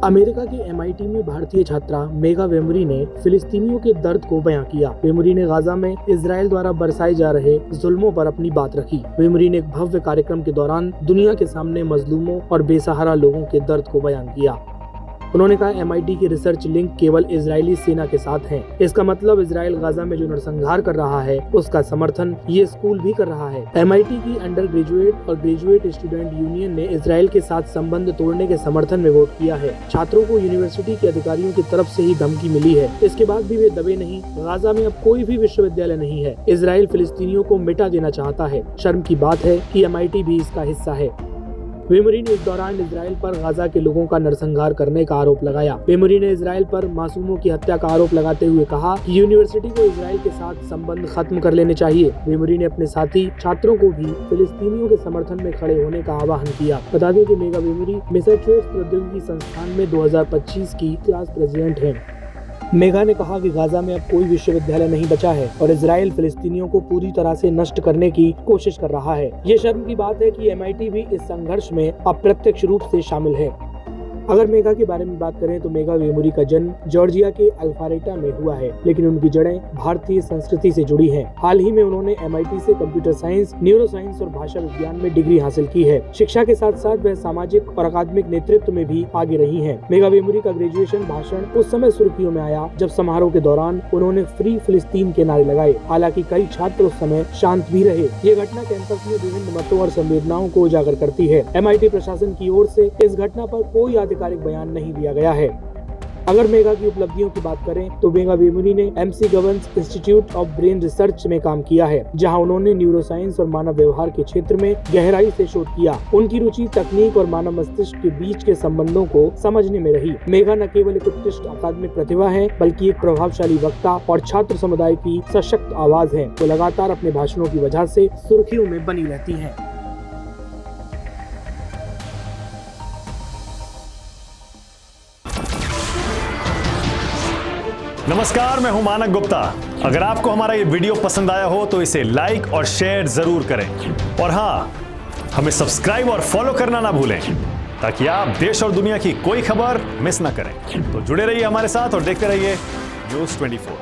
America के MIT में भारतीय छात्रा मेगा वेमुरी ने फिलिस्तीनियों के दर्द को बयां किया। वेमुरी ने गाजा में इजराइल द्वारा बरसाए जा रहे जुल्मों पर अपनी बात रखी। वेमुरी ने एक भव्य कार्यक्रम के दौरान दुनिया के सामने मजलूमों और बेसहारा लोगों के दर्द को बयां किया। उन्होंने कहा, MIT की रिसर्च लिंक केवल इजरायली सेना के साथ है। इसका मतलब इजराइल गाजा में जो नरसंहार कर रहा है उसका समर्थन ये स्कूल भी कर रहा है। MIT की अंडर ग्रेजुएट और ग्रेजुएट स्टूडेंट यूनियन ने इजराइल के साथ संबंध तोड़ने के समर्थन में वोट किया है। छात्रों को यूनिवर्सिटी के अधिकारियों की तरफ से ही धमकी मिली है। इसके बाद भी वे दबे नहीं। गाजा में अब कोई भी विश्वविद्यालय नहीं है। इजराइल फिलिस्तीनियों को मिटा देना चाहता है। शर्म की बात है कि MIT भी इसका हिस्सा है। वेमुरी ने इस दौरान इजराइल पर गाजा के लोगों का नरसंहार करने का आरोप लगाया। वेमुरी ने इजराइल पर मासूमों की हत्या का आरोप लगाते हुए कहा कि यूनिवर्सिटी को इजराइल के साथ संबंध खत्म कर लेने चाहिए। वेमुरी ने अपने साथी छात्रों को भी फिलिस्तीनियों के समर्थन में खड़े होने का आह्वान किया। बता दें कि मेगा वेमुरी मैसाचुसेट्स प्रौद्योगिकी संस्थान में 2025 की क्लास प्रेसिडेंट है। मेगा ने कहा कि गाजा में अब कोई विश्वविद्यालय नहीं बचा है और इजराइल फिलिस्तीनियों को पूरी तरह से नष्ट करने की कोशिश कर रहा है। ये शर्म की बात है कि MIT भी इस संघर्ष में अप्रत्यक्ष रूप से शामिल है। अगर मेगा के बारे में बात करें तो मेगा वेमुरी का जन्म जॉर्जिया के अल्फारेटा में हुआ है, लेकिन उनकी जड़ें भारतीय संस्कृति से जुड़ी हैं। हाल ही में उन्होंने MIT से कंप्यूटर साइंस, न्यूरो साइंस और भाषा विज्ञान में डिग्री हासिल की है। शिक्षा के साथ साथ वह सामाजिक और अकादमिक नेतृत्व में भी आगे रही हैं। मेगा वेमुरी का ग्रेजुएशन भाषण उस समय सुर्खियों में आया जब समारोह के दौरान उन्होंने फ्री फिलिस्तीन के नारे लगाए। हालांकि कई छात्र उस समय शांत भी रहे। ये घटना कैंपस में विभिन्न मतों और संवेदनाओं को उजागर करती है। MIT प्रशासन की ओर से इस घटना पर कोई आधिकारिक बयान नहीं दिया गया है। अगर मेगा की उपलब्धियों की बात करें तो मेगा वेमुरी ने McGovern institute of brain research में काम किया है, जहां उन्होंने न्यूरोसाइंस और मानव व्यवहार के क्षेत्र में गहराई से शोध किया। उनकी रुचि तकनीक और मानव मस्तिष्क के बीच के संबंधों को समझने में रही। मेगा न केवल एक उत्कृष्ट अकादमिक प्रतिभा है, बल्कि एक प्रभावशाली वक्ता और छात्र समुदाय की सशक्त आवाज है। वो लगातार अपने भाषणों की वजह से सुर्खियों में बनी रहती है। नमस्कार, मैं हूं मानक गुप्ता। अगर आपको हमारा ये वीडियो पसंद आया हो तो इसे लाइक और शेयर जरूर करें और हाँ, हमें सब्सक्राइब और फॉलो करना ना भूलें ताकि आप देश और दुनिया की कोई खबर मिस ना करें। तो जुड़े रहिए हमारे साथ और देखते रहिए न्यूज़ 24।